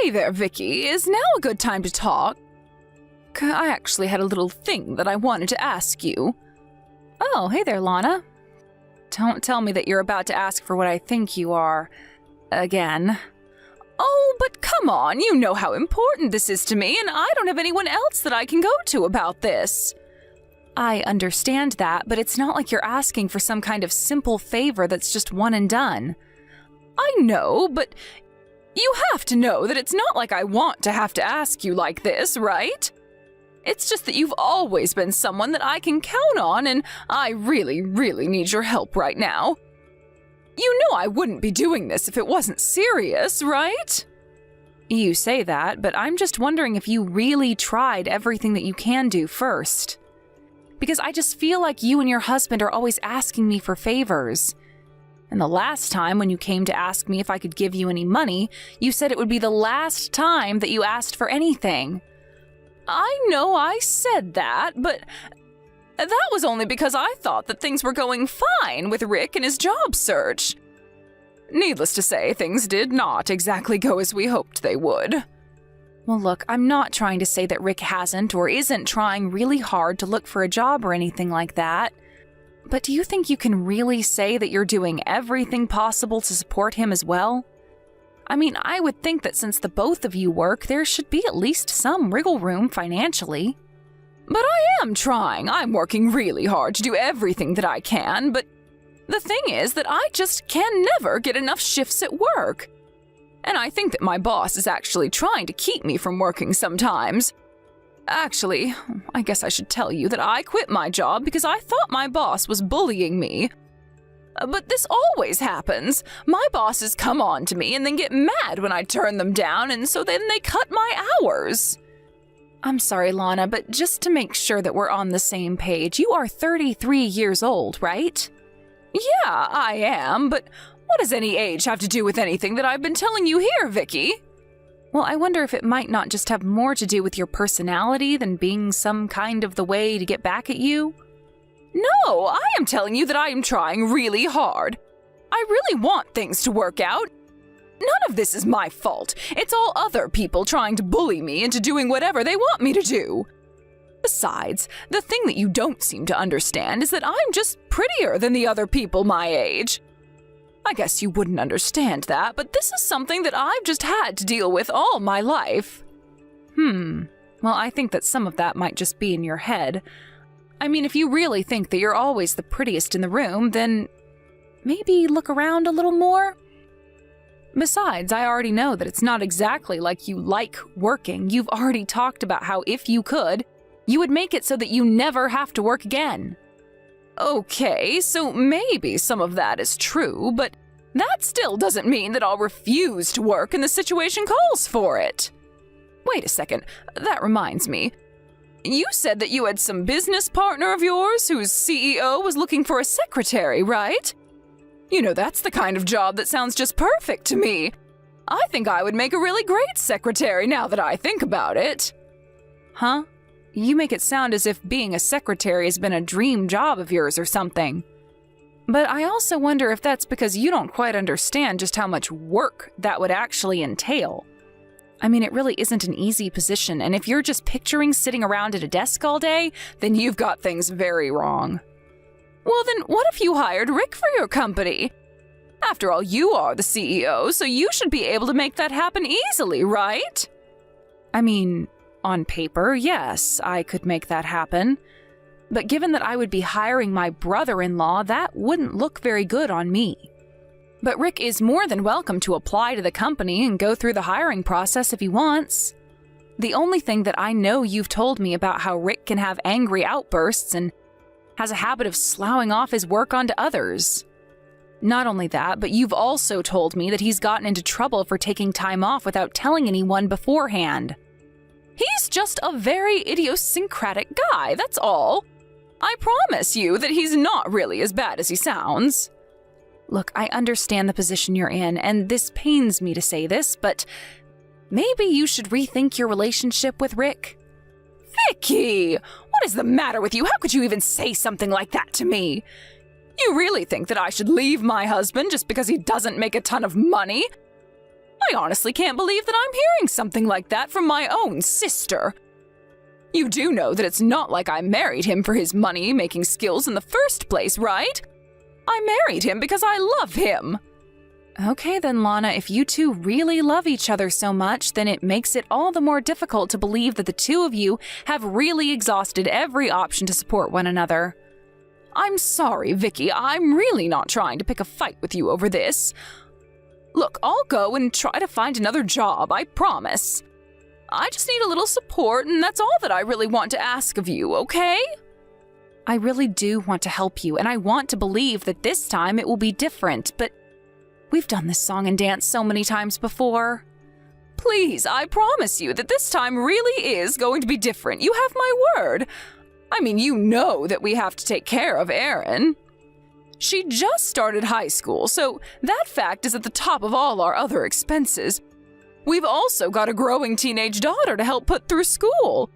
Hey there, Vicky. Is now a good time to talk? I actually had a little thing that I wanted to ask you. Oh, hey there, Lana. Don't tell me that you're about to ask for what I think you are. Again. Oh, but come on, you know how important this is to me, and I don't have anyone else that I can go to about this. I understand that, but it's not like you're asking for some kind of simple favor that's just one and done. I know, but you have to know that it's not like I want to have to ask you like this, right? It's just that you've always been someone that I can count on, and I really, really need your help right now. You know I wouldn't be doing this if it wasn't serious, right? You say that, but I'm just wondering if you really tried everything that you can do first. Because I just feel like you and your husband are always asking me for favors. And the last time when you came to ask me if I could give you any money, you said it would be the last time that you asked for anything. I know I said that, but that was only because I thought that things were going fine with Rick and his job search. Needless to say, things did not exactly go as we hoped they would. Well, look, I'm not trying to say that Rick hasn't or isn't trying really hard to look for a job or anything like that. But do you think you can really say that you're doing everything possible to support him as well? I mean, I would think that since the both of you work, there should be at least some wriggle room financially. But I am trying. I'm working really hard to do everything that I can, but the thing is that I just can never get enough shifts at work. And I think that my boss is actually trying to keep me from working sometimes. Actually, I guess I should tell you that I quit my job because I thought my boss was bullying me. But this always happens. My bosses come on to me and then get mad when I turn them down, and so then they cut my hours. I'm sorry, Lana, but just to make sure that we're on the same page, you are 33 years old, right? Yeah, I am, but what does any age have to do with anything that I've been telling you here, Vicky? Well, I wonder if it might not just have more to do with your personality than being some kind of the way to get back at you. No, I am telling you that I am trying really hard. I really want things to work out. None of this is my fault. It's all other people trying to bully me into doing whatever they want me to do. Besides, the thing that you don't seem to understand is that I'm just prettier than the other people my age. I guess you wouldn't understand that, but this is something that I've just had to deal with all my life. Well, I think that some of that might just be in your head. I mean, if you really think that you're always the prettiest in the room, then maybe look around a little more. Besides, I already know that it's not exactly like you like working. You've already talked about how if you could, you would make it so that you never have to work again. Okay, so maybe some of that is true, but that still doesn't mean that I'll refuse to work and the situation calls for it. Wait a second, that reminds me. You said that you had some business partner of yours whose CEO was looking for a secretary, right? You know, that's the kind of job that sounds just perfect to me. I think I would make a really great secretary now that I think about it. Huh? You make it sound as if being a secretary has been a dream job of yours or something. But I also wonder if that's because you don't quite understand just how much work that would actually entail. I mean, it really isn't an easy position, and if you're just picturing sitting around at a desk all day, then you've got things very wrong. Well, then what if you hired Rick for your company? After all, you are the CEO, so you should be able to make that happen easily, right? I mean, on paper, yes, I could make that happen. But given that I would be hiring my brother-in-law, that wouldn't look very good on me. But Rick is more than welcome to apply to the company and go through the hiring process if he wants. The only thing that I know you've told me about how Rick can have angry outbursts and has a habit of sloughing off his work onto others. Not only that, but you've also told me that he's gotten into trouble for taking time off without telling anyone beforehand. He's just a very idiosyncratic guy, that's all. I promise you that he's not really as bad as he sounds. Look, I understand the position you're in, and this pains me to say this, but maybe you should rethink your relationship with Rick. Vicky! What is the matter with you? How could you even say something like that to me? You really think that I should leave my husband just because he doesn't make a ton of money? I honestly can't believe that I'm hearing something like that from my own sister. You do know that it's not like I married him for his money-making skills in the first place, right? I married him because I love him. Okay then, Lana, if you two really love each other so much, then it makes it all the more difficult to believe that the two of you have really exhausted every option to support one another. I'm sorry, Vicky, I'm really not trying to pick a fight with you over this. Look, I'll go and try to find another job, I promise. I just need a little support, and that's all that I really want to ask of you, okay? I really do want to help you, and I want to believe that this time it will be different, but we've done this song and dance so many times before. Please, I promise you that this time really is going to be different. You have my word. I mean, you know that we have to take care of Erin. She just started high school, so that fact is at the top of all our other expenses. We've also got a growing teenage daughter to help put through school.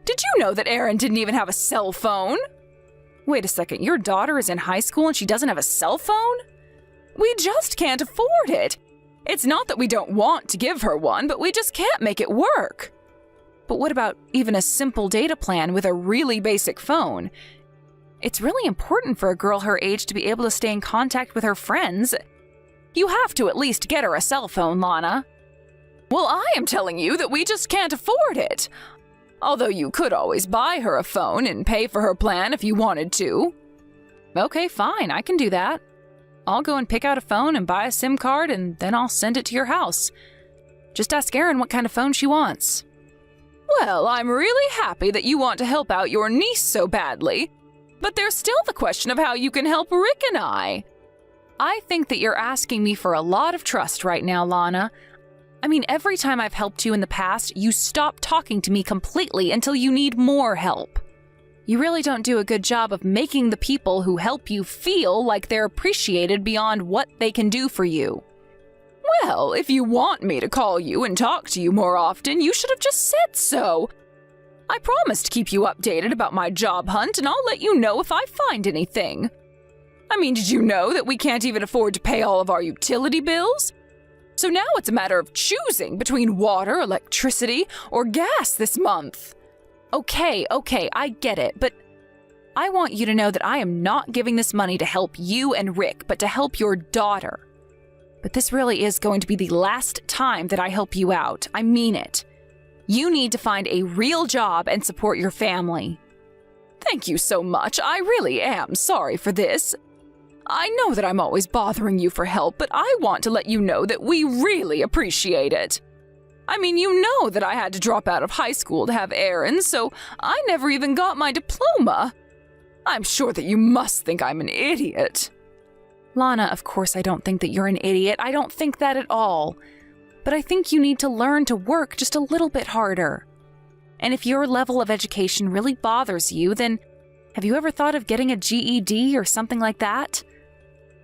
Did you know that Erin didn't even have a cell phone? Wait a second, your daughter is in high school and she doesn't have a cell phone? We just can't afford it. It's not that we don't want to give her one, but we just can't make it work. But what about even a simple data plan with a really basic phone? It's really important for a girl her age to be able to stay in contact with her friends. You have to at least get her a cell phone, Lana. Well, I am telling you that we just can't afford it. Although you could always buy her a phone and pay for her plan if you wanted to. Okay, fine, I can do that. I'll go and pick out a phone and buy a SIM card, and then I'll send it to your house. Just ask Erin what kind of phone she wants. Well, I'm really happy that you want to help out your niece so badly, but there's still the question of how you can help Rick and I. I think that you're asking me for a lot of trust right now, Lana. I mean, every time I've helped you in the past, you stop talking to me completely until you need more help. You really don't do a good job of making the people who help you feel like they're appreciated beyond what they can do for you. Well, if you want me to call you and talk to you more often, you should have just said so. I promise to keep you updated about my job hunt, and I'll let you know if I find anything. I mean, did you know that we can't even afford to pay all of our utility bills? So now it's a matter of choosing between water, electricity, or gas this month. Okay, I get it, but I want you to know that I am not giving this money to help you and Rick, but to help your daughter. But this really is going to be the last time that I help you out. I mean it. You need to find a real job and support your family. Thank you so much. I really am sorry for this. I know that I'm always bothering you for help, but I want to let you know that we really appreciate it. I mean, you know that I had to drop out of high school to have Erin, so I never even got my diploma. I'm sure that you must think I'm an idiot. Lana, of course I don't think that you're an idiot. I don't think that at all. But I think you need to learn to work just a little bit harder. And if your level of education really bothers you, then have you ever thought of getting a GED or something like that?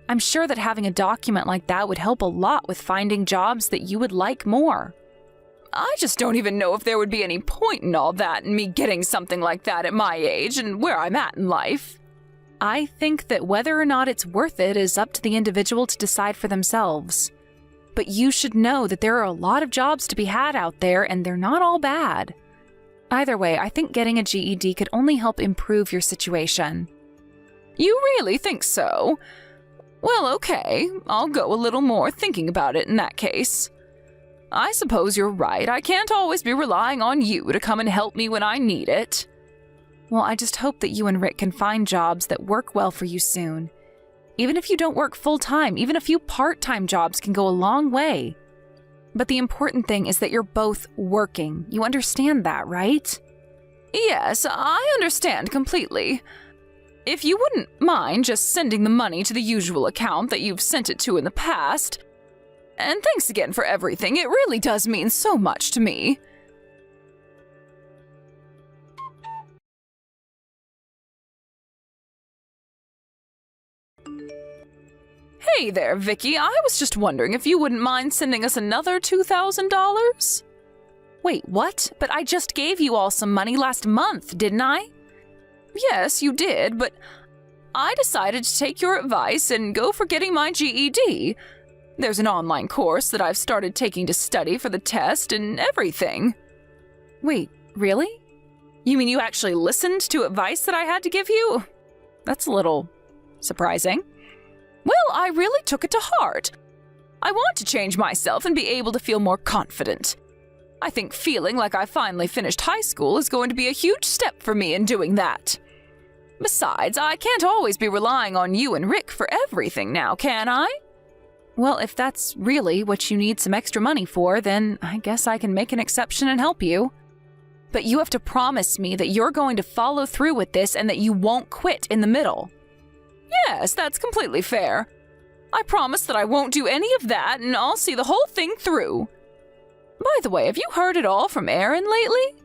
I'm sure that having a document like that would help a lot with finding jobs that you would like more. I just don't even know if there would be any point in all that and me getting something like that at my age and where I'm at in life. I think that whether or not it's worth it is up to the individual to decide for themselves. But you should know that there are a lot of jobs to be had out there, and they're not all bad. Either way, I think getting a GED could only help improve your situation. You really think so? Well, okay, I'll go a little more thinking about it in that case. I suppose you're right. I can't always be relying on you to come and help me when I need it. Well, I just hope that you and Rick can find jobs that work well for you soon. Even if you don't work full-time, even a few part-time jobs can go a long way. But the important thing is that you're both working. You understand that, right? Yes, I understand completely. If you wouldn't mind just sending the money to the usual account that you've sent it to in the past. And thanks again for everything. It really does mean so much to me. Hey there, Vicky. I was just wondering if you wouldn't mind sending us another $2,000? Wait, what? But I just gave you all some money last month, didn't I? Yes, you did, but I decided to take your advice and go for getting my GED. There's an online course that I've started taking to study for the test and everything. Wait, really? You mean you actually listened to advice that I had to give you? That's a little surprising. Well, I really took it to heart. I want to change myself and be able to feel more confident. I think feeling like I finally finished high school is going to be a huge step for me in doing that. Besides, I can't always be relying on you and Rick for everything now, can I? Well, if that's really what you need some extra money for, then I guess I can make an exception and help you. But you have to promise me that you're going to follow through with this and that you won't quit in the middle. Yes, that's completely fair. I promise that I won't do any of that and I'll see the whole thing through. By the way, have you heard at all from Erin lately?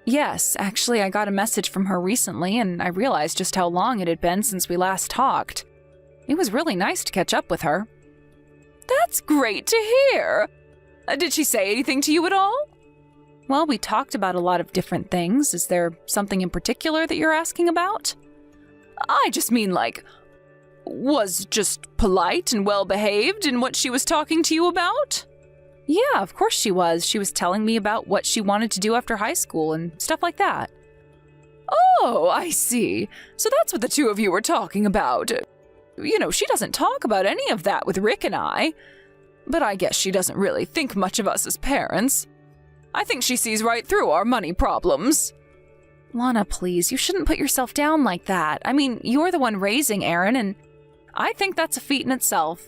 Yes, actually I got a message from her recently and I realized just how long it had been since we last talked. It was really nice to catch up with her. That's great to hear. Did she say anything to you at all? Well, we talked about a lot of different things. Is there something in particular that you're asking about? I just mean was just polite and well-behaved in what she was talking to you about? Yeah, of course she was. She was telling me about what she wanted to do after high school and stuff like that. Oh, I see. So that's what the two of you were talking about. She doesn't talk about any of that with Rick and I. But I guess she doesn't really think much of us as parents. I think she sees right through our money problems. Lana, please, you shouldn't put yourself down like that. I mean, you're the one raising Erin, and I think that's a feat in itself.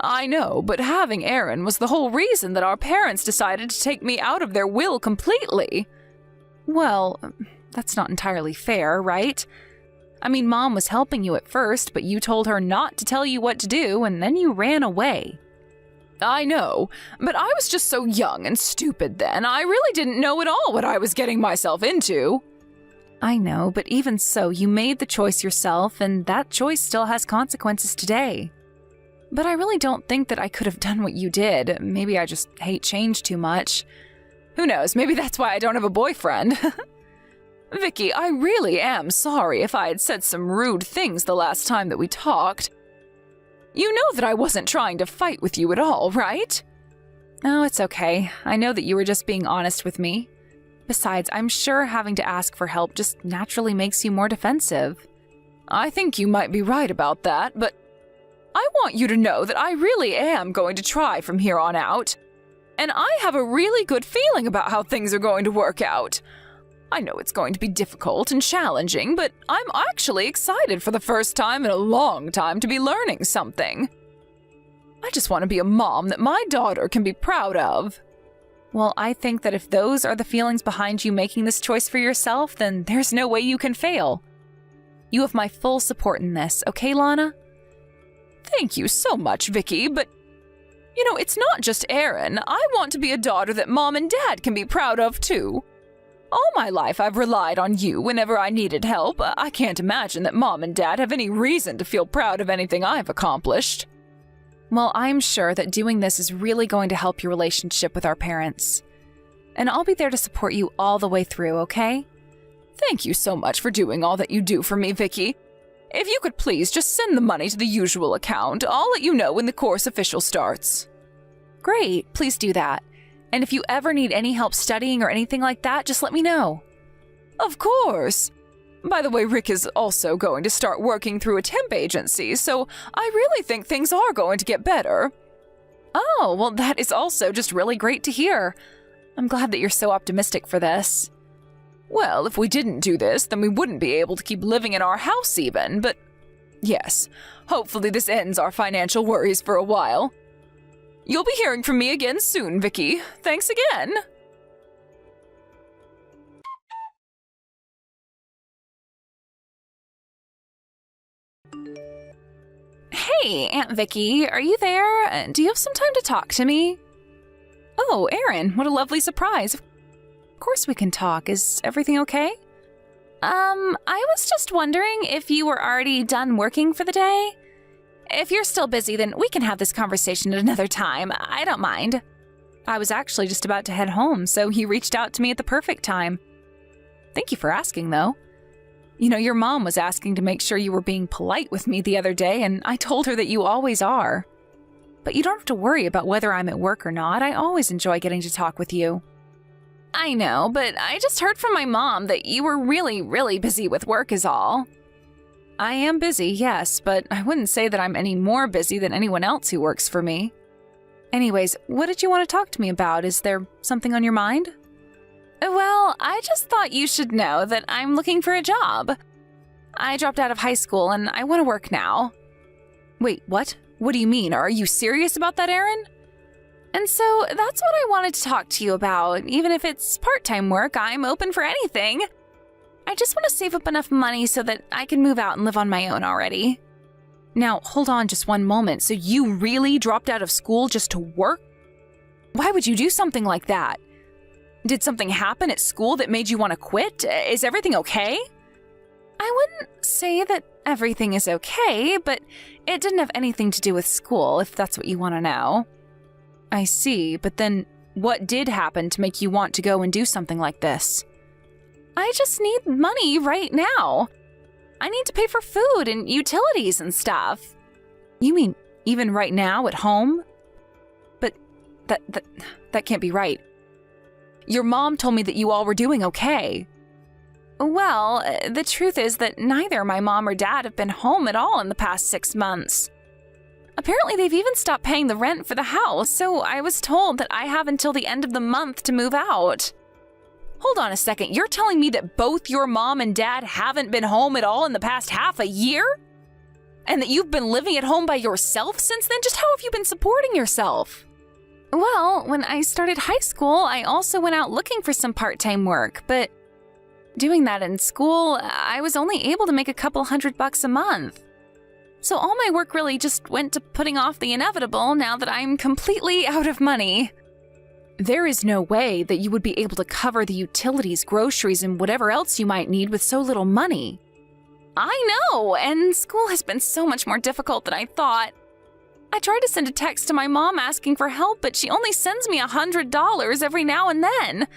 I know, but having Erin was the whole reason that our parents decided to take me out of their will completely. Well, that's not entirely fair, right? I mean, Mom was helping you at first, but you told her not to tell you what to do, and then you ran away. I know, but I was just so young and stupid then. I really didn't know at all what I was getting myself into. I know, but even so, you made the choice yourself, and that choice still has consequences today. But I really don't think that I could have done what you did. Maybe I just hate change too much. Who knows, maybe that's why I don't have a boyfriend. Vicky, I really am sorry if I had said some rude things the last time that we talked. You know that I wasn't trying to fight with you at all, right? Oh, it's okay. I know that you were just being honest with me. Besides, I'm sure having to ask for help just naturally makes you more defensive. I think you might be right about that, but I want you to know that I really am going to try from here on out. And I have a really good feeling about how things are going to work out. I know it's going to be difficult and challenging, but I'm actually excited for the first time in a long time to be learning something. I just want to be a mom that my daughter can be proud of. Well, I think that if those are the feelings behind you making this choice for yourself, then there's no way you can fail. You have my full support in this, okay, Lana? Thank you so much, Vicky, but it's not just Erin. I want to be a daughter that Mom and Dad can be proud of, too. All my life I've relied on you whenever I needed help. I can't imagine that Mom and Dad have any reason to feel proud of anything I've accomplished. Well, I'm sure that doing this is really going to help your relationship with our parents. And I'll be there to support you all the way through, okay? Thank you so much for doing all that you do for me, Vicky. If you could please just send the money to the usual account, I'll let you know when the course official starts. Great, please do that. And if you ever need any help studying or anything like that, just let me know. Of course. By the way, Rick is also going to start working through a temp agency, so I really think things are going to get better. Oh, well, that is also just really great to hear. I'm glad that you're so optimistic for this. Well, if we didn't do this, then we wouldn't be able to keep living in our house even, but yes, hopefully this ends our financial worries for a while. You'll be hearing from me again soon, Vicky. Thanks again. Hey, Aunt Vicky, are you there? Do you have some time to talk to me? Oh, Erin, what a lovely surprise. Of course we can talk. Is everything okay? I was just wondering if you were already done working for the day. If you're still busy, then we can have this conversation at another time. I don't mind. I was actually just about to head home, so you reached out to me at the perfect time. Thank you for asking, though. Your mom was asking to make sure you were being polite with me the other day, and I told her that you always are. But you don't have to worry about whether I'm at work or not. I always enjoy getting to talk with you. I know, but I just heard from my mom that you were really, really busy with work is all. I am busy, yes, but I wouldn't say that I'm any more busy than anyone else who works for me. Anyways, what did you want to talk to me about? Is there something on your mind? Well, I just thought you should know that I'm looking for a job. I dropped out of high school and I want to work now. Wait, what? What do you mean? Are you serious about that, Aaron? And so that's what I wanted to talk to you about. Even if it's part-time work, I'm open for anything. I just want to save up enough money so that I can move out and live on my own already. Now, hold on just one moment. So you really dropped out of school just to work? Why would you do something like that? Did something happen at school that made you want to quit? Is everything okay? I wouldn't say that everything is okay, but it didn't have anything to do with school, if that's what you want to know. I see, but then what did happen to make you want to go and do something like this? I just need money right now. I need to pay for food and utilities and stuff. You mean even right now at home? But that can't be right. Your mom told me that you all were doing okay. Well, the truth is that neither my mom or dad have been home at all in the past 6 months. Apparently, they've even stopped paying the rent for the house, so I was told that I have until the end of the month to move out. Hold on a second, you're telling me that both your mom and dad haven't been home at all in the past half a year? And that you've been living at home by yourself since then? Just how have you been supporting yourself? Well, when I started high school, I also went out looking for some part-time work, but doing that in school, I was only able to make a couple $100 a month. So all my work really just went to putting off the inevitable now that I'm completely out of money. There is no way that you would be able to cover the utilities, groceries, and whatever else you might need with so little money. I know, and school has been so much more difficult than I thought. I tried to send a text to my mom asking for help, but she only sends me $100 every now and then.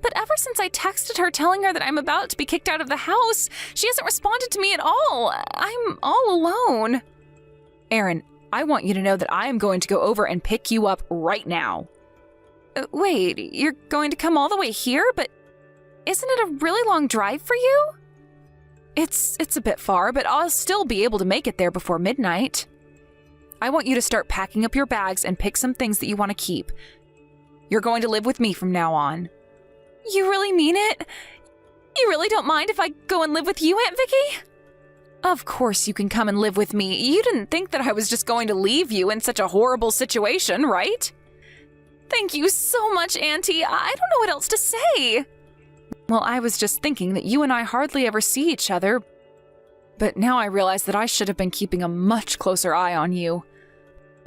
But ever since I texted her telling her that I'm about to be kicked out of the house, she hasn't responded to me at all. I'm all alone. Aaron, I want you to know that I am going to go over and pick you up right now. Wait, you're going to come all the way here? But isn't it a really long drive for you? It's a bit far, but I'll still be able to make it there before midnight. I want you to start packing up your bags and pick some things that you want to keep. You're going to live with me from now on. You really mean it? You really don't mind if I go and live with you, Aunt Vicky? Of course you can come and live with me. You didn't think that I was just going to leave you in such a horrible situation, right? Thank you so much, Auntie. I don't know what else to say. Well, I was just thinking that you and I hardly ever see each other, but now I realize that I should have been keeping a much closer eye on you.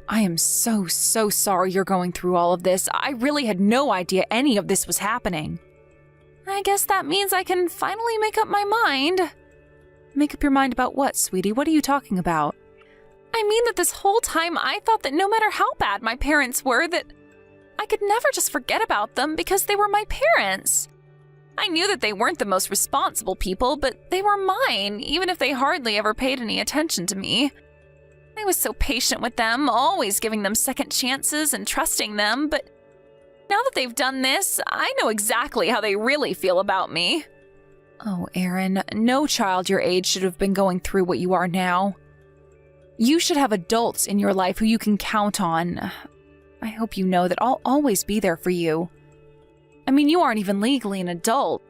I am so sorry you're going through all of this. I really had no idea any of this was happening. I guess that means I can finally make up my mind. Make up your mind about what, sweetie? What are you talking about? I mean that this whole time I thought that no matter how bad my parents were, that I could never just forget about them because they were my parents. I knew that they weren't the most responsible people, but they were mine, even if they hardly ever paid any attention to me. I was so patient with them, always giving them second chances and trusting them, but now that they've done this, I know exactly how they really feel about me. Oh, Aaron, no child your age should have been going through what you are now. You should have adults in your life who you can count on. I hope you know that I'll always be there for you. I mean, you aren't even legally an adult.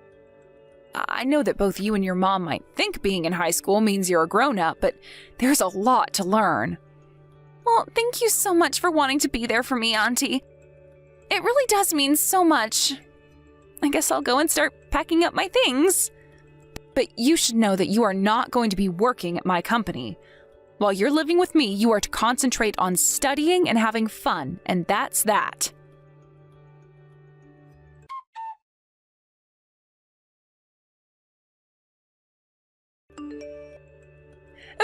I know that both you and your mom might think being in high school means you're a grown-up, but there's a lot to learn. Well, thank you so much for wanting to be there for me, Auntie. It really does mean so much. I guess I'll go and start packing up my things. But you should know that you are not going to be working at my company. While you're living with me, you are to concentrate on studying and having fun, and that's that.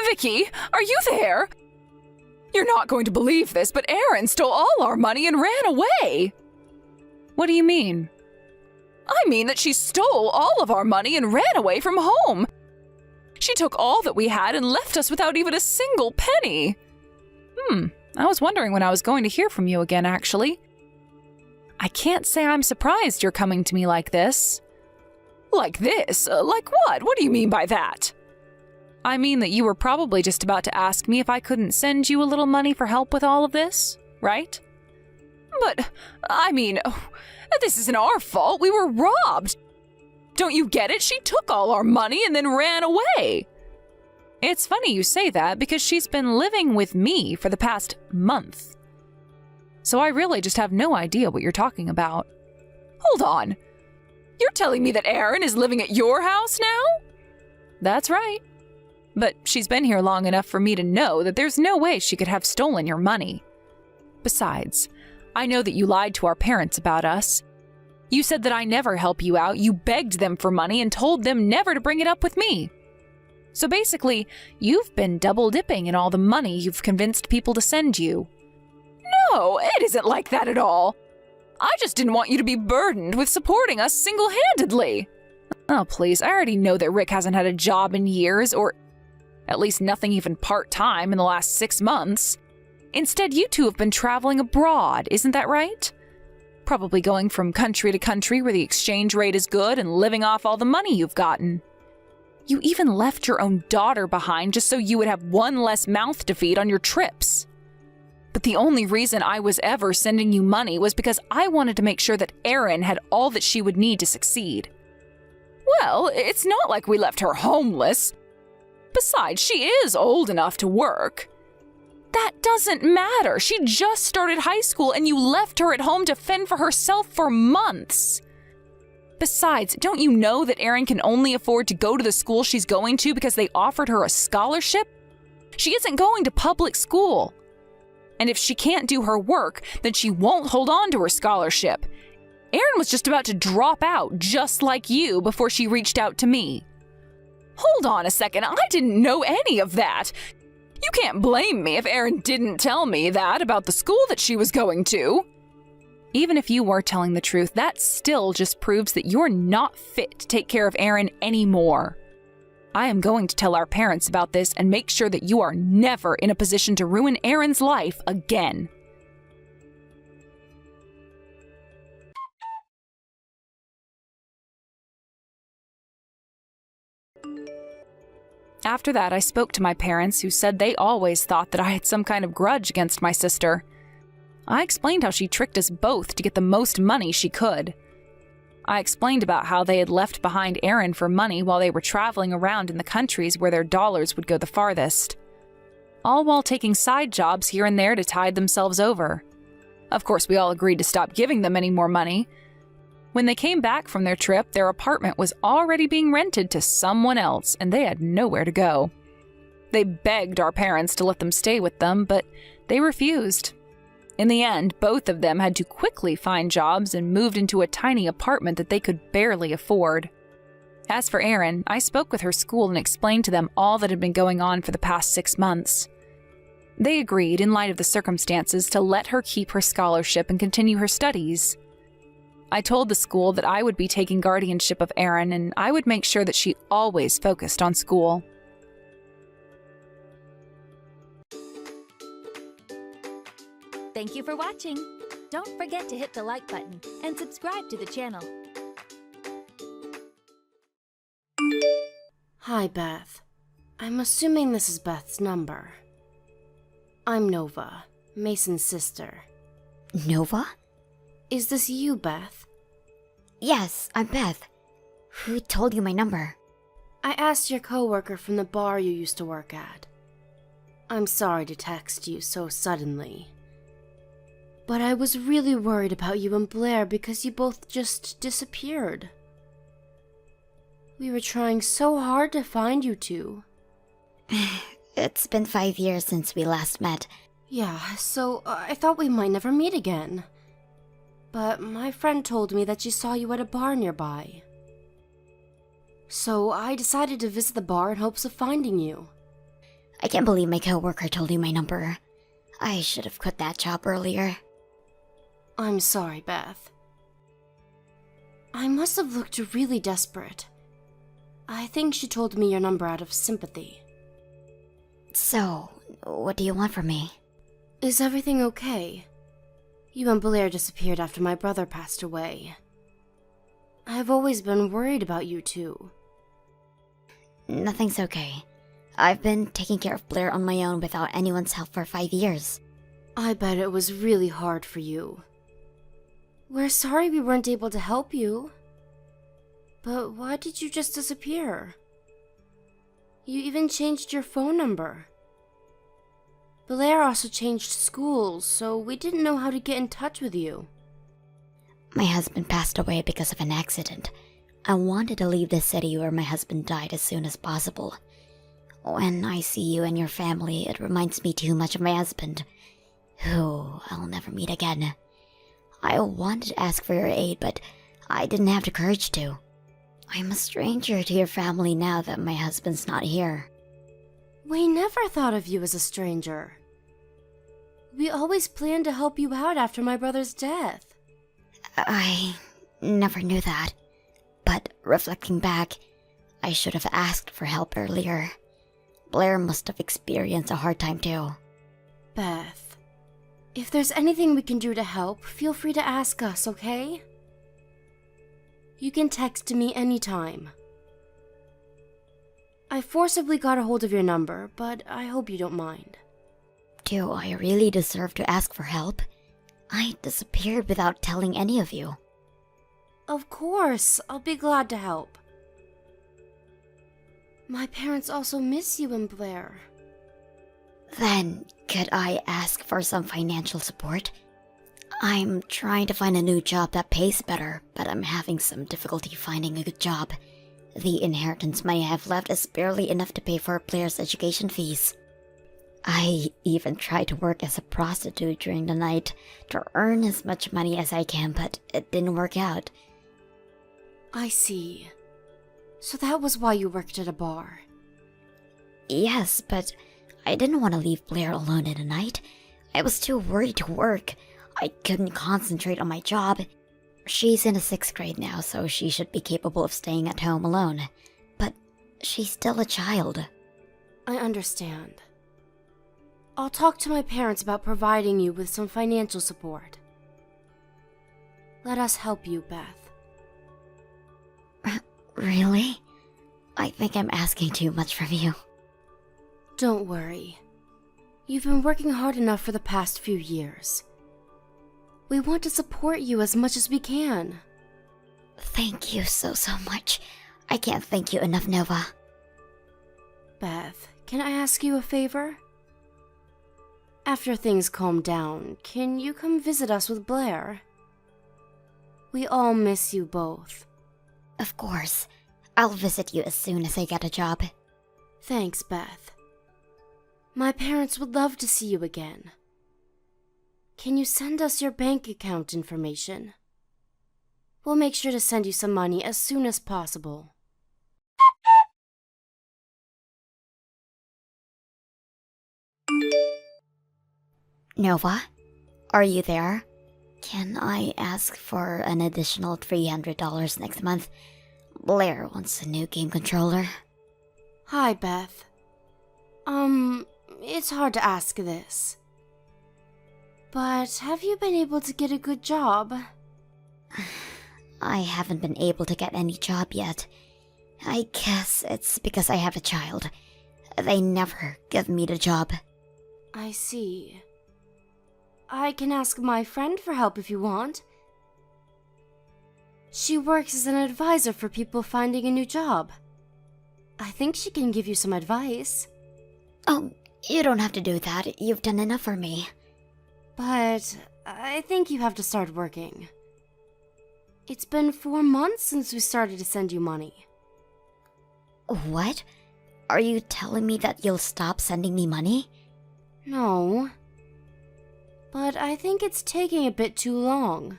Vicky, are you there? You're not going to believe this, but Aaron stole all our money and ran away. What do you mean? I mean that she stole all of our money and ran away from home. She took all that we had and left us without even a single penny. I was wondering when I was going to hear from you again, actually. I can't say I'm surprised you're coming to me like this. Like this? Like what? What do you mean by that? I mean that you were probably just about to ask me if I couldn't send you a little money for help with all of this, right? But, I mean, this isn't our fault. We were robbed. Don't you get it? She took all our money and then ran away. It's funny you say that because she's been living with me for the past month. So I really just have no idea what you're talking about. Hold on. You're telling me that Erin is living at your house now? That's right. But she's been here long enough for me to know that there's no way she could have stolen your money. Besides, I know that you lied to our parents about us. You said that I never help you out, you begged them for money and told them never to bring it up with me. So basically, you've been double-dipping in all the money you've convinced people to send you. No, it isn't like that at all. I just didn't want you to be burdened with supporting us single-handedly. Oh, please, I already know that Rick hasn't had a job in years, or at least nothing even part-time in the last 6 months. Instead, you two have been traveling abroad, isn't that right? Probably going from country to country where the exchange rate is good and living off all the money you've gotten. You even left your own daughter behind just so you would have one less mouth to feed on your trips. But the only reason I was ever sending you money was because I wanted to make sure that Erin had all that she would need to succeed. Well, it's not like we left her homeless. Besides, she is old enough to work. That doesn't matter. She just started high school and you left her at home to fend for herself for months. Besides, don't you know that Erin can only afford to go to the school she's going to because they offered her a scholarship? She isn't going to public school. And if she can't do her work, then she won't hold on to her scholarship. Erin was just about to drop out, just like you, before she reached out to me. Hold on a second, I didn't know any of that. You can't blame me if Erin didn't tell me that about the school that she was going to. Even if you were telling the truth, that still just proves that you're not fit to take care of Erin anymore. I am going to tell our parents about this and make sure that you are never in a position to ruin Erin's life again. After that, I spoke to my parents, who said they always thought that I had some kind of grudge against my sister. I explained how she tricked us both to get the most money she could. I explained about how they had left behind Erin for money while they were traveling around in the countries where their dollars would go the farthest. All while taking side jobs here and there to tide themselves over. Of course, we all agreed to stop giving them any more money. When they came back from their trip, their apartment was already being rented to someone else, and they had nowhere to go. They begged our parents to let them stay with them, but they refused. In the end, both of them had to quickly find jobs and moved into a tiny apartment that they could barely afford. As for Erin, I spoke with her school and explained to them all that had been going on for the past 6 months. They agreed, in light of the circumstances, to let her keep her scholarship and continue her studies. I told the school that I would be taking guardianship of Erin and I would make sure that she always focused on school. Thank you for watching. Don't forget to hit the like button and subscribe to the channel. Hi, Beth. I'm assuming this is Beth's number. I'm Nova, Mason's sister. Nova? Is this you, Beth? Yes, I'm Beth. Who told you my number? I asked your coworker from the bar you used to work at. I'm sorry to text you so suddenly. But I was really worried about you and Blair because you both just disappeared. We were trying so hard to find you two. It's been 5 years since we last met. Yeah, so I thought we might never meet again. But my friend told me that she saw you at a bar nearby. So I decided to visit the bar in hopes of finding you. I can't believe my coworker told you my number. I should have quit that job earlier. I'm sorry, Beth. I must have looked really desperate. I think she told me your number out of sympathy. So, what do you want from me? Is everything okay? You and Blair disappeared after my brother passed away. I've always been worried about you two. Nothing's okay. I've been taking care of Blair on my own without anyone's help for 5 years. I bet it was really hard for you. We're sorry we weren't able to help you. But why did you just disappear? You even changed your phone number. Blair also changed schools, so we didn't know how to get in touch with you. My husband passed away because of an accident. I wanted to leave the city where my husband died as soon as possible. When I see you and your family, it reminds me too much of my husband, who I'll never meet again. I wanted to ask for your aid, but I didn't have the courage to. I'm a stranger to your family now that my husband's not here. We never thought of you as a stranger. We always planned to help you out after my brother's death. I never knew that. But reflecting back, I should have asked for help earlier. Blair must have experienced a hard time too. Beth, if there's anything we can do to help, feel free to ask us, okay? You can text me anytime. I forcibly got a hold of your number, but I hope you don't mind. Do I really deserve to ask for help? I disappeared without telling any of you. Of course, I'll be glad to help. My parents also miss you and Blair. Then, could I ask for some financial support? I'm trying to find a new job that pays better, but I'm having some difficulty finding a good job. The inheritance money I have left is barely enough to pay for Blair's education fees. I even tried to work as a prostitute during the night to earn as much money as I can, but it didn't work out. I see. So that was why you worked at a bar. Yes, but I didn't want to leave Blair alone in the night. I was too worried to work. I couldn't concentrate on my job. She's in the 6th grade now, so she should be capable of staying at home alone. But she's still a child. I understand. I'll talk to my parents about providing you with some financial support. Let us help you, Beth. Really? I think I'm asking too much from you. Don't worry. You've been working hard enough for the past few years. We want to support you as much as we can. Thank you so much. I can't thank you enough, Nova. Beth, can I ask you a favor? After things calm down, can you come visit us with Blair? We all miss you both. Of course. I'll visit you as soon as I get a job. Thanks, Beth. My parents would love to see you again. Can you send us your bank account information? We'll make sure to send you some money as soon as possible. Nova, are you there? Can I ask for an additional $300 next month? Blair wants a new game controller. Hi, Beth. It's hard to ask this. But have you been able to get a good job? I haven't been able to get any job yet. I guess it's because I have a child. They never give me the job. I see. I can ask my friend for help if you want. She works as an advisor for people finding a new job. I think she can give you some advice. Oh, you don't have to do that. You've done enough for me. But I think you have to start working. It's been 4 months since we started to send you money. What? Are you telling me that you'll stop sending me money? No. But I think it's taking a bit too long.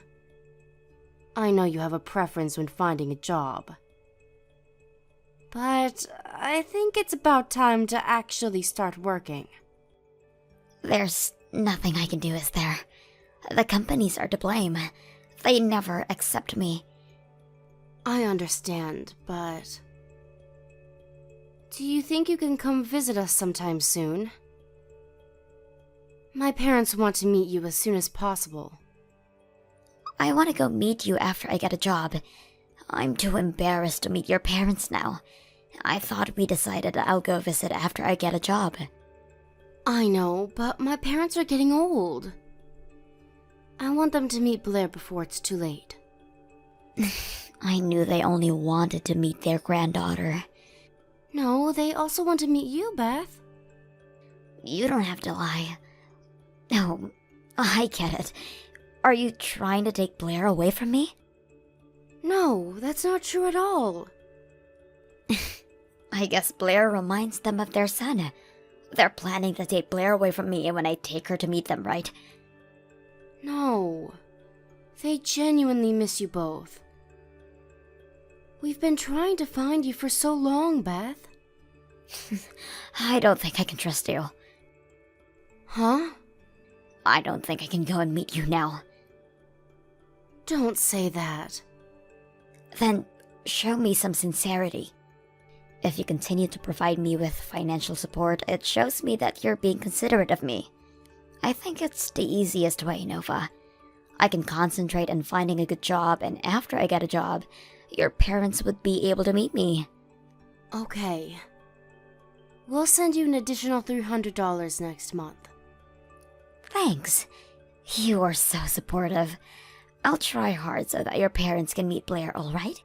I know you have a preference when finding a job. But I think it's about time to actually start working. There's nothing I can do, is there? The companies are to blame. They never accept me. I understand, but... Do you think you can come visit us sometime soon? My parents want to meet you as soon as possible. I want to go meet you after I get a job. I'm too embarrassed to meet your parents now. I thought we decided that I'll go visit after I get a job. I know, but my parents are getting old. I want them to meet Blair before it's too late. I knew they only wanted to meet their granddaughter. No, they also want to meet you, Beth. You don't have to lie. Oh, I get it. Are you trying to take Blair away from me? No, that's not true at all. I guess Blair reminds them of their son. They're planning to take Blair away from me when I take her to meet them, right? No. They genuinely miss you both. We've been trying to find you for so long, Beth. I don't think I can trust you. Huh? I don't think I can go and meet you now. Don't say that. Then show me some sincerity. If you continue to provide me with financial support, it shows me that you're being considerate of me. I think it's the easiest way, Nova. I can concentrate on finding a good job, and after I get a job, your parents would be able to meet me. Okay. We'll send you an additional $300 next month. Thanks. You are so supportive. I'll try hard so that your parents can meet Blair, alright?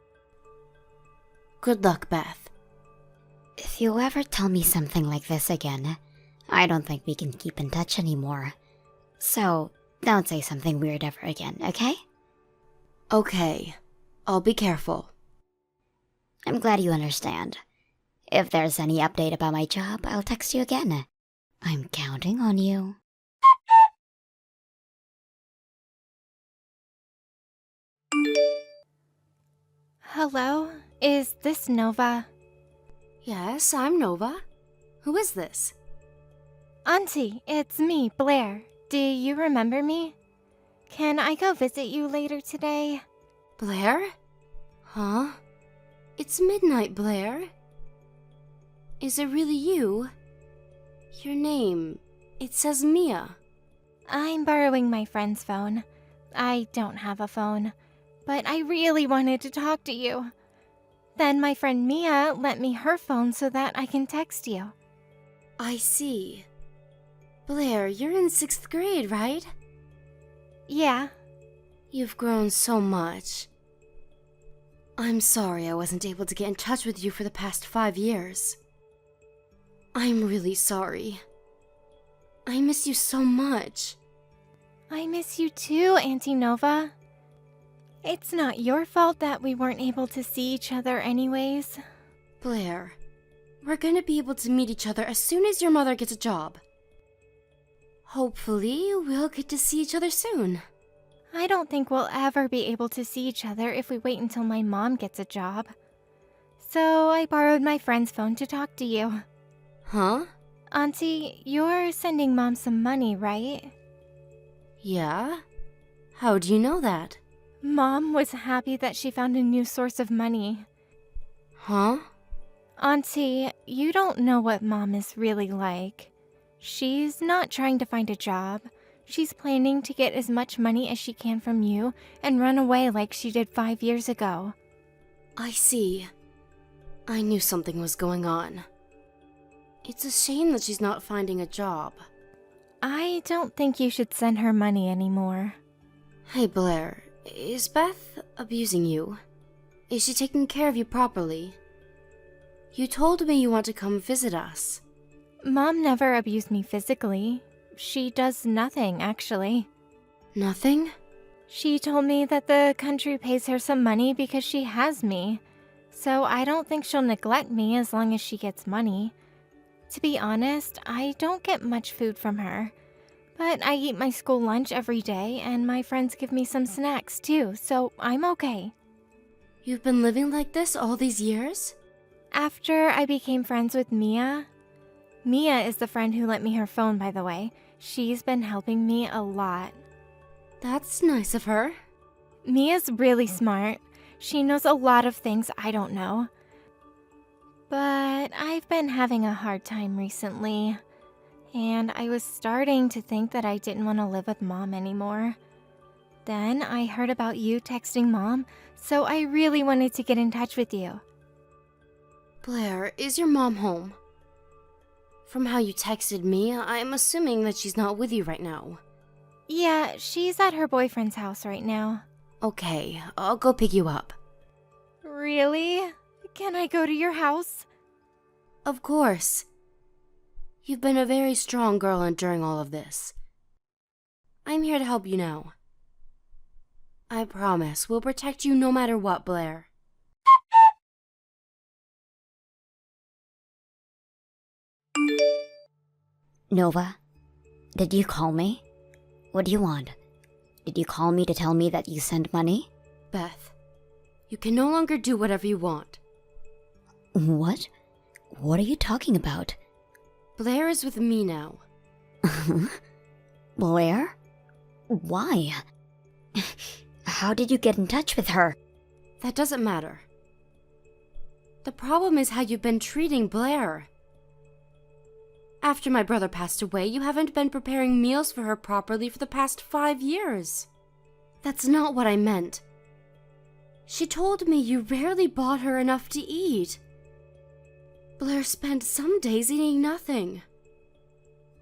Good luck, Beth. If you ever tell me something like this again, I don't think we can keep in touch anymore. So, don't say something weird ever again, okay? Okay. I'll be careful. I'm glad you understand. If there's any update about my job, I'll text you again. I'm counting on you. Hello, is this Nova? Yes, I'm Nova. Who is this? Auntie, it's me, Blair. Do you remember me? Can I go visit you later today? Blair? Huh? It's midnight, Blair. Is it really you? Your name, it says Mia. I'm borrowing my friend's phone. I don't have a phone, but I really wanted to talk to you. Then my friend Mia lent me her phone so that I can text you. I see. Blair, you're in 6th grade, right? Yeah. You've grown so much. I'm sorry I wasn't able to get in touch with you for the past 5 years. I'm really sorry. I miss you so much. I miss you too, Auntie Nova. It's not your fault that we weren't able to see each other anyways. Blair, we're gonna be able to meet each other as soon as your mother gets a job. Hopefully, we'll get to see each other soon. I don't think we'll ever be able to see each other if we wait until my mom gets a job. So I borrowed my friend's phone to talk to you. Huh? Auntie, you're sending Mom some money, right? Yeah? How do you know that? Mom was happy that she found a new source of money. Huh? Auntie, you don't know what Mom is really like. She's not trying to find a job. She's planning to get as much money as she can from you and run away like she did 5 years ago. I see. I knew something was going on. It's a shame that she's not finding a job. I don't think you should send her money anymore. Hey Blair, is Beth abusing you? Is she taking care of you properly? You told me you want to come visit us. Mom never abused me physically. She does nothing, actually. Nothing? She told me that the country pays her some money because she has me. So I don't think she'll neglect me as long as she gets money. To be honest, I don't get much food from her. But I eat my school lunch every day, and my friends give me some snacks too, so I'm okay. You've been living like this all these years? After I became friends with Mia... Mia is the friend who lent me her phone, by the way. She's been helping me a lot. That's nice of her. Mia's really smart. She knows a lot of things I don't know. But I've been having a hard time recently. and I was starting to think that I didn't want to live with Mom anymore. Then I heard about you texting Mom, so I really wanted to get in touch with you. Blair, is your mom home? From how you texted me, I'm assuming that she's not with you right now. Yeah, she's at her boyfriend's house right now. Okay, I'll go pick you up. Really? Can I go to your house? Of course. You've been a very strong girl enduring all of this. I'm here to help you now. I promise we'll protect you no matter what, Blair. Nova, did you call me? What do you want? Did you call me to tell me that you sent money? Beth, you can no longer do whatever you want. What? What are you talking about? Blair is with me now. Blair? Why? How did you get in touch with her? That doesn't matter. The problem is how you've been treating Blair. After my brother passed away, you haven't been preparing meals for her properly for the past 5 years. That's not what I meant. She told me you rarely bought her enough to eat. Blair spent some days eating nothing.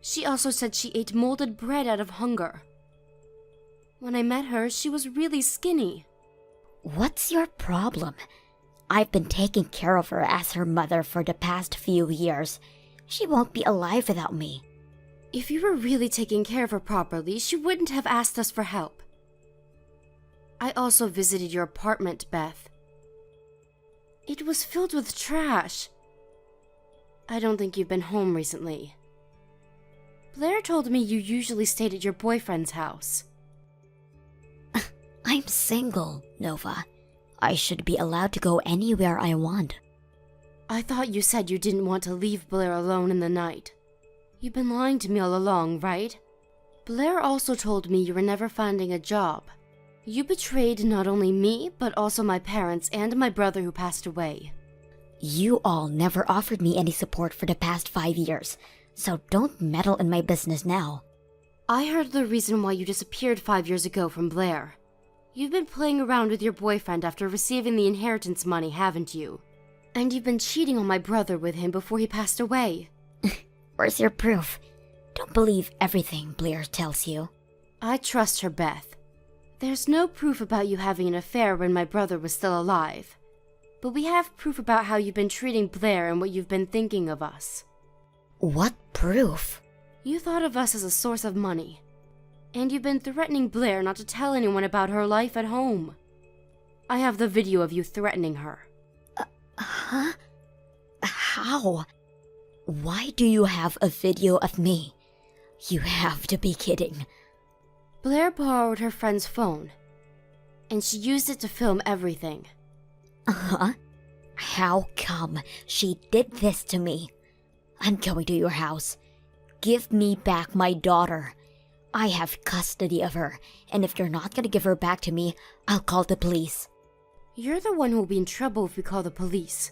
She also said she ate molded bread out of hunger. When I met her, she was really skinny. What's your problem? I've been taking care of her as her mother for the past few years. She won't be alive without me. If you were really taking care of her properly, she wouldn't have asked us for help. I also visited your apartment, Beth. It was filled with trash. I don't think you've been home recently. Blair told me you usually stayed at your boyfriend's house. I'm single, Nova. I should be allowed to go anywhere I want. I thought you said you didn't want to leave Blair alone in the night. You've been lying to me all along, right? Blair also told me you were never finding a job. You betrayed not only me, but also my parents and my brother who passed away. You all never offered me any support for the past 5 years, so don't meddle in my business now. I heard the reason why you disappeared 5 years ago from Blair. You've been playing around with your boyfriend after receiving the inheritance money, haven't you? And you've been cheating on my brother with him before he passed away. Where's your proof? Don't believe everything Blair tells you. I trust her, Beth. There's no proof about you having an affair when my brother was still alive. But we have proof about how you've been treating Blair and what you've been thinking of us. What proof? You thought of us as a source of money. And you've been threatening Blair not to tell anyone about her life at home. I have the video of you threatening her. Huh? How? Why do you have a video of me? You have to be kidding. Blair borrowed her friend's phone, and she used it to film everything. Uh-huh. How come she did this to me? I'm going to your house. Give me back my daughter. I have custody of her, and if you're not gonna give her back to me, I'll call the police. You're the one who will be in trouble if we call the police.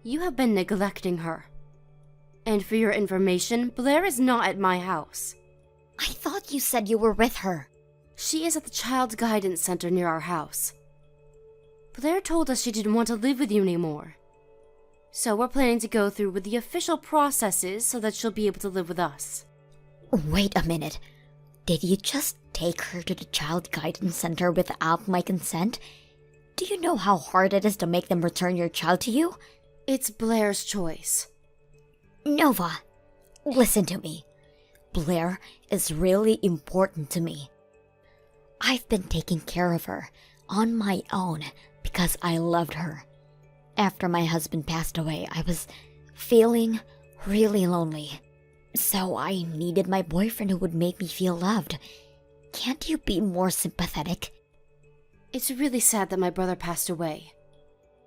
You have been neglecting her. And for your information, Blair is not at my house. I thought you said you were with her. She is at the Child Guidance Center near our house. Blair told us she didn't want to live with you anymore. So we're planning to go through with the official processes so that she'll be able to live with us. Wait a minute. Did you just take her to the Child Guidance Center without my consent? Do you know how hard it is to make them return your child to you? It's Blair's choice. Nova, listen to me. Blair is really important to me. I've been taking care of her on my own because I loved her. After my husband passed away, I was feeling really lonely. So I needed my boyfriend who would make me feel loved. Can't you be more sympathetic? It's really sad that my brother passed away.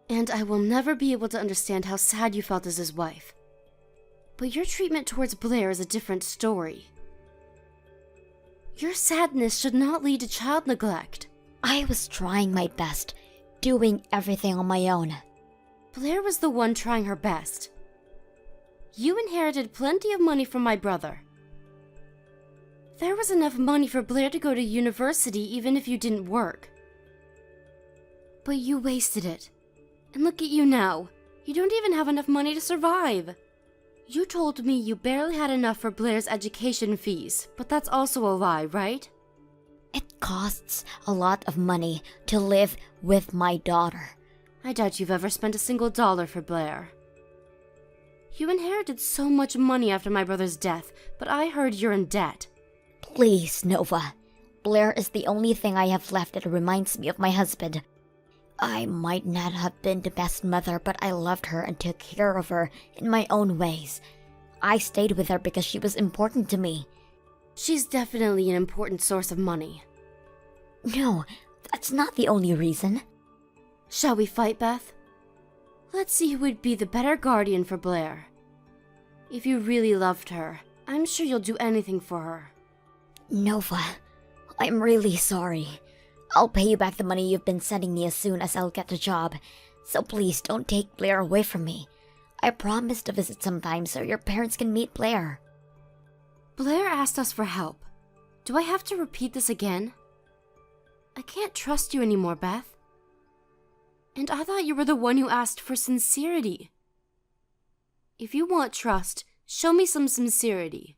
And I will never be able to understand how sad you felt as his wife. But your treatment towards Blair is a different story. Your sadness should not lead to child neglect. I was trying my best, doing everything on my own. Blair was the one trying her best. You inherited plenty of money from my brother, There was enough money for Blair to go to university even if you didn't work. But you wasted it. And look at you now. You don't even have enough money to survive. You told me you barely had enough for Blair's education fees, but that's also a lie, right? It costs a lot of money to live with my daughter. I doubt you've ever spent a single dollar for Blair. You inherited so much money after my brother's death, but I heard you're in debt. Please, Nova. Blair is the only thing I have left that reminds me of my husband. I might not have been the best mother, but I loved her and took care of her in my own ways. I stayed with her because she was important to me. She's definitely an important source of money. No, that's not the only reason. Shall we fight, Beth? Let's see who would be the better guardian for Blair. If you really loved her, I'm sure you'll do anything for her. Nova, I'm really sorry. I'll pay you back the money you've been sending me as soon as I'll get the job. So please don't take Blair away from me. I promise to visit sometime so your parents can meet Blair. Blair asked us for help. Do I have to repeat this again? I can't trust you anymore, Beth. And I thought you were the one who asked for sincerity. If you want trust, show me some sincerity.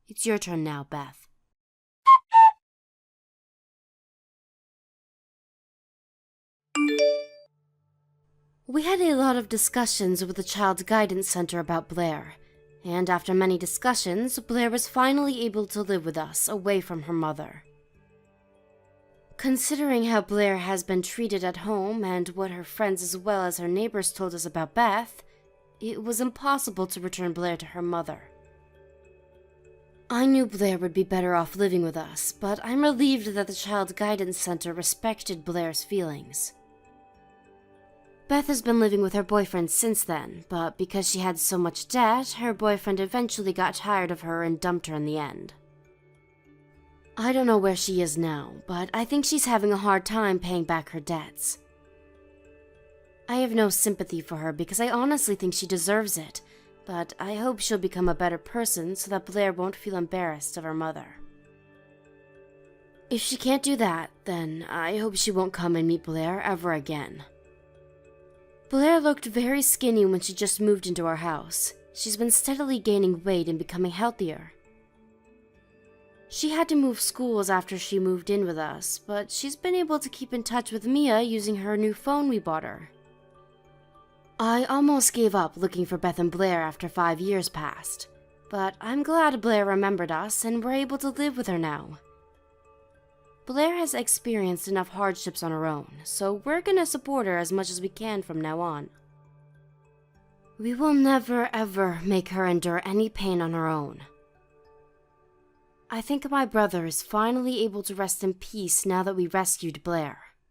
It's your turn now, Beth. We had a lot of discussions with the Child Guidance Center about Blair, and after many discussions, Blair was finally able to live with us, away from her mother. Considering how Blair has been treated at home and what her friends as well as her neighbors told us about Beth, it was impossible to return Blair to her mother. I knew Blair would be better off living with us, but I'm relieved that the Child Guidance Center respected Blair's feelings. Beth has been living with her boyfriend since then, but because she had so much debt, her boyfriend eventually got tired of her and dumped her in the end. I don't know where she is now, but I think she's having a hard time paying back her debts. I have no sympathy for her because I honestly think she deserves it, but I hope she'll become a better person so that Blair won't feel embarrassed of her mother. If she can't do that, then I hope she won't come and meet Blair ever again. Blair looked very skinny when she just moved into our house. She's been steadily gaining weight and becoming healthier. She had to move schools after she moved in with us, but she's been able to keep in touch with Mia using her new phone we bought her. I almost gave up looking for Beth and Blair after 5 years passed, but I'm glad Blair remembered us and we're able to live with her now. Blair has experienced enough hardships on her own, so we're gonna support her as much as we can from now on. We will never ever make her endure any pain on her own. I think my brother is finally able to rest in peace now that we rescued Blair.